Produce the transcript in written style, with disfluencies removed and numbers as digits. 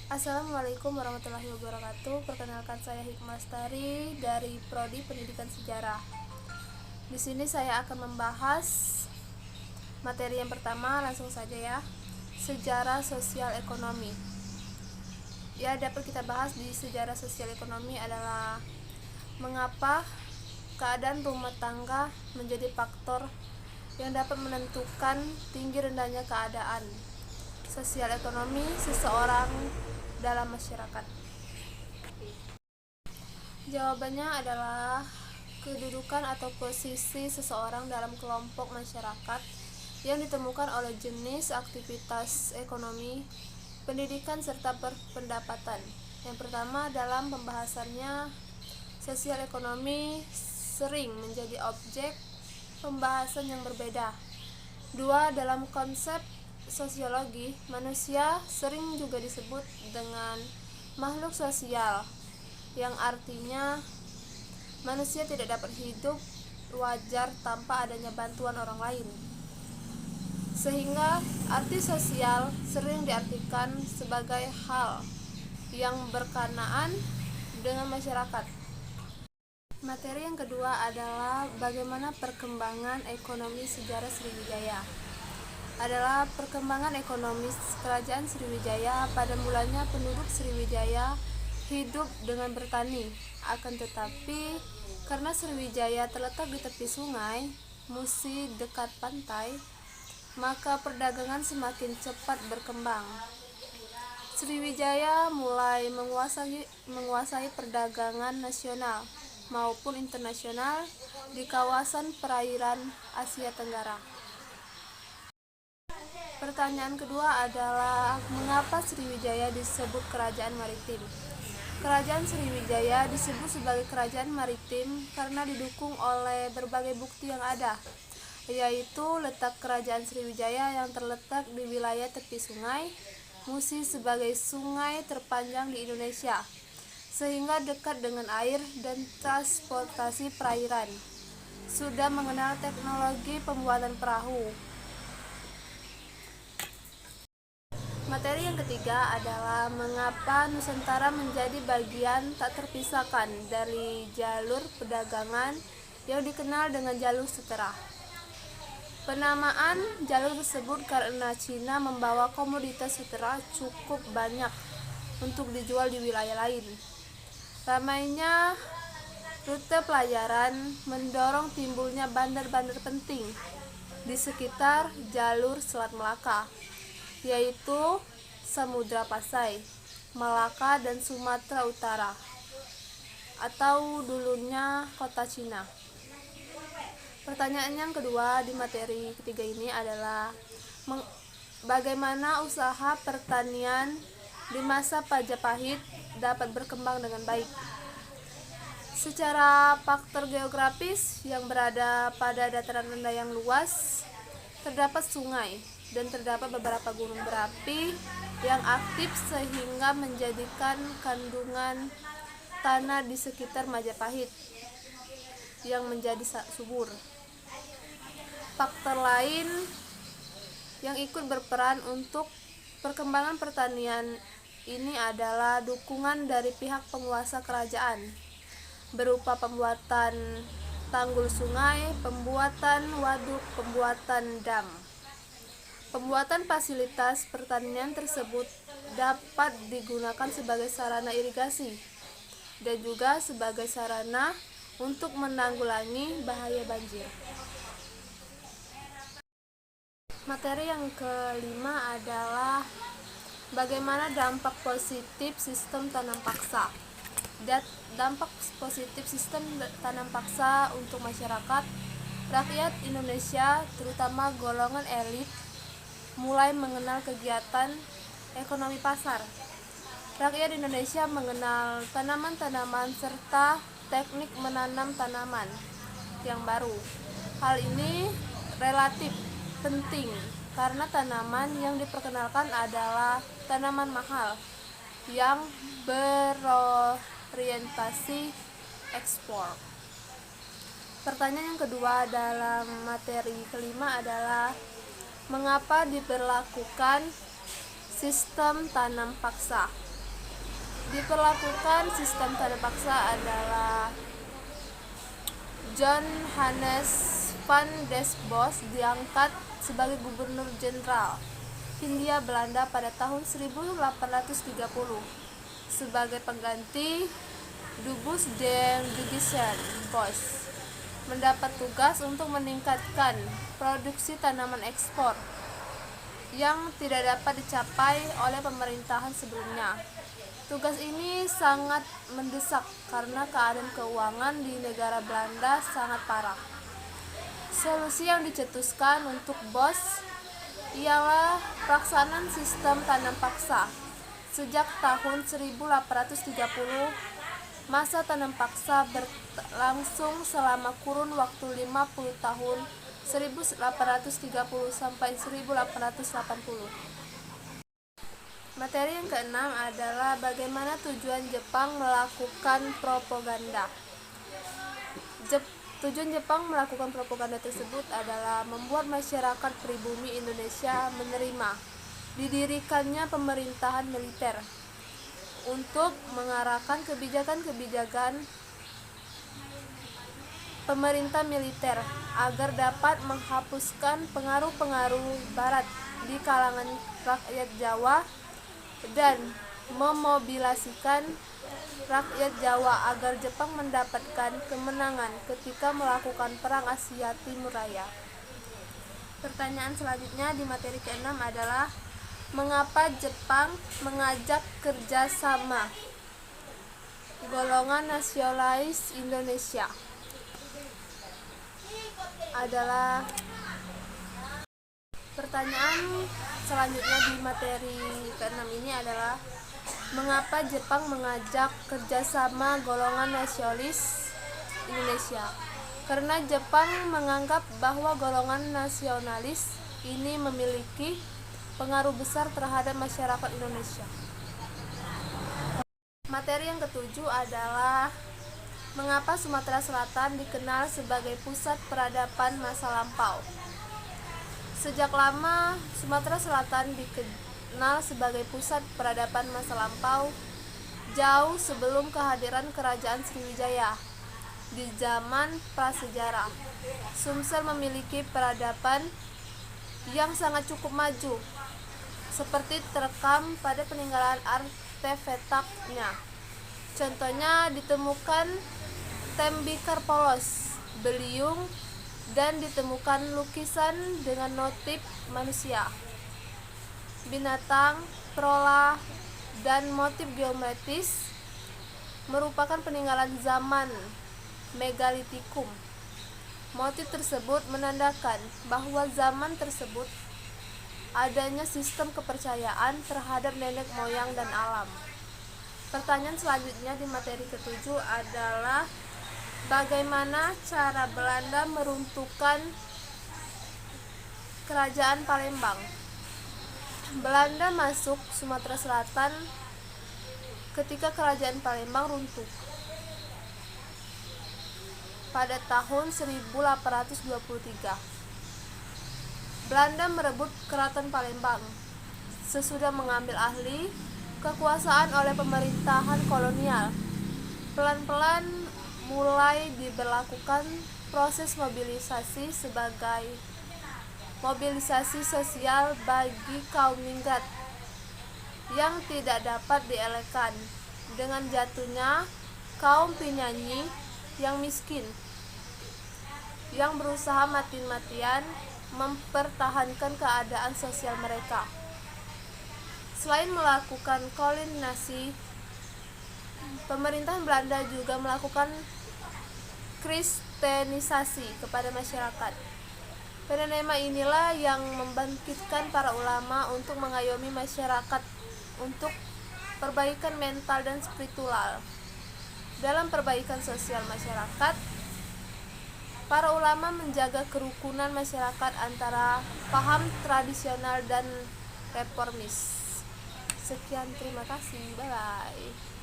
Assalamualaikum warahmatullahi wabarakatuh. Perkenalkan, saya Hikmah Lestari dari Prodi Pendidikan Sejarah. Di sini saya akan membahas materi yang pertama, langsung saja ya. Sejarah sosial ekonomi. Ya, dapat kita bahas di sejarah sosial ekonomi adalah mengapa keadaan rumah tangga menjadi faktor yang dapat menentukan tinggi rendahnya keadaan sosial ekonomi seseorang dalam masyarakat. Jawabannya adalah kedudukan atau posisi seseorang dalam kelompok masyarakat yang ditemukan oleh jenis aktivitas ekonomi, pendidikan, serta berpendapatan. Yang pertama, dalam pembahasannya, sosial ekonomi sering menjadi objek pembahasan yang berbeda. Dua, dalam konsep sosiologi, manusia sering juga disebut dengan makhluk sosial, yang artinya manusia tidak dapat hidup wajar tanpa adanya bantuan orang lain. Sehingga arti sosial sering diartikan sebagai hal yang berkenaan dengan masyarakat. Materi yang kedua adalah bagaimana perkembangan ekonomi sejarah Sriwijaya. Adalah perkembangan ekonomi kerajaan Sriwijaya. Pada mulanya penduduk Sriwijaya hidup dengan bertani, akan tetapi karena Sriwijaya terletak di tepi sungai Musi dekat pantai, maka perdagangan semakin cepat berkembang. Sriwijaya mulai menguasai perdagangan nasional maupun internasional di kawasan perairan Asia Tenggara. Pertanyaan kedua adalah mengapa Sriwijaya disebut kerajaan maritim? Kerajaan Sriwijaya disebut sebagai kerajaan maritim karena didukung oleh berbagai bukti yang ada, yaitu letak kerajaan Sriwijaya yang terletak di wilayah tepi sungai Musi sebagai sungai terpanjang di Indonesia, sehingga dekat dengan air dan transportasi perairan. Sudah mengenal teknologi pembuatan perahu. Materi yang ketiga adalah mengapa Nusantara menjadi bagian tak terpisahkan dari jalur perdagangan yang dikenal dengan jalur Sutera. Penamaan jalur tersebut karena Cina membawa komoditas Sutera cukup banyak untuk dijual di wilayah lain. Ramainya rute pelayaran mendorong timbulnya bandar-bandar penting di sekitar jalur Selat Melaka, yaitu Samudra Pasai, Malaka, dan Sumatera Utara, atau dulunya kota Cina. Pertanyaan yang kedua di materi ketiga ini adalah bagaimana usaha pertanian di masa Majapahit dapat berkembang dengan baik. Secara faktor geografis yang berada pada dataran rendah yang luas, terdapat sungai dan terdapat beberapa gunung berapi yang aktif sehingga menjadikan kandungan tanah di sekitar Majapahit yang menjadi subur. Faktor lain yang ikut berperan untuk perkembangan pertanian ini adalah dukungan dari pihak penguasa kerajaan berupa pembuatan tanggul sungai, pembuatan waduk, pembuatan dam. Pembuatan fasilitas pertanian tersebut dapat digunakan sebagai sarana irigasi dan juga sebagai sarana untuk menanggulangi bahaya banjir. Materi yang kelima adalah bagaimana dampak positif sistem tanam paksa. Dampak positif sistem tanam paksa untuk masyarakat, rakyat Indonesia, terutama golongan elit, mulai mengenal kegiatan ekonomi pasar. Rakyat Indonesia mengenal tanaman-tanaman serta teknik menanam tanaman yang baru. Hal ini relatif penting karena tanaman yang diperkenalkan adalah tanaman mahal yang berorientasi ekspor. Pertanyaan yang kedua dalam materi kelima adalah mengapa diberlakukan sistem tanam paksa. diperlakukan sistem tanda paksa adalah John Hannes van des Bos diangkat sebagai gubernur jenderal Hindia Belanda pada tahun 1830 sebagai pengganti Dubus den Dugisser Bos. Mendapat tugas untuk meningkatkan produksi tanaman ekspor yang tidak dapat dicapai oleh pemerintahan sebelumnya. Tugas ini sangat mendesak karena keadaan keuangan di negara Belanda sangat parah. Solusi yang dicetuskan untuk Bos ialah pelaksanaan sistem tanam paksa. Sejak tahun 1830, masa tanam paksa berlangsung selama kurun waktu 50 tahun 1830 sampai 1880. Materi yang keenam adalah bagaimana tujuan Jepang melakukan propaganda. Tujuan Jepang melakukan propaganda tersebut adalah membuat masyarakat pribumi Indonesia menerima didirikannya pemerintahan militer untuk mengarahkan kebijakan-kebijakan pemerintah militer agar dapat menghapuskan pengaruh-pengaruh Barat di kalangan rakyat Jawa dan memobilisasikan rakyat Jawa agar Jepang mendapatkan kemenangan ketika melakukan Perang Asia Timur Raya. Pertanyaan selanjutnya di materi ke-6 adalah mengapa Jepang mengajak kerjasama golongan nasionalis Indonesia? Adalah pertanyaan selanjutnya di materi ke-6 ini adalah mengapa Jepang mengajak kerjasama golongan nasionalis Indonesia? Karena Jepang menganggap bahwa golongan nasionalis ini memiliki pengaruh besar terhadap masyarakat Indonesia. Materi yang ketujuh adalah mengapa Sumatera Selatan dikenal sebagai pusat peradaban masa lampau. Sejak lama Sumatera Selatan dikenal sebagai pusat peradaban masa lampau jauh sebelum kehadiran Kerajaan Sriwijaya. Di zaman prasejarah, Sumsel memiliki peradaban yang sangat cukup maju, seperti terekam pada peninggalan artefaknya. Contohnya ditemukan tembikar polos, beliung, dan ditemukan lukisan dengan motif manusia, binatang, prola, dan motif geometris merupakan peninggalan zaman Megalitikum. Motif tersebut menandakan bahwa zaman tersebut adanya sistem kepercayaan terhadap nenek moyang dan alam. Pertanyaan selanjutnya di materi ke-7 adalah bagaimana cara Belanda meruntuhkan Kerajaan Palembang? Belanda masuk Sumatera Selatan ketika Kerajaan Palembang runtuh pada tahun 1823. Belanda merebut Keraton Palembang. Sesudah mengambil alih kekuasaan oleh pemerintahan kolonial, pelan-pelan mulai diberlakukan proses mobilisasi sebagai mobilisasi sosial bagi kaum migran yang tidak dapat dielakkan dengan jatuhnya kaum penyanyi yang miskin yang berusaha mati-matian mempertahankan keadaan sosial mereka. Selain melakukan kolonisasi, pemerintahan Belanda juga melakukan kristenisasi kepada masyarakat. Fenomena inilah yang membangkitkan para ulama untuk mengayomi masyarakat untuk perbaikan mental dan spiritual. Dalam perbaikan sosial masyarakat, para ulama menjaga kerukunan masyarakat antara paham tradisional dan reformis. Sekian, terima kasih, bye-bye.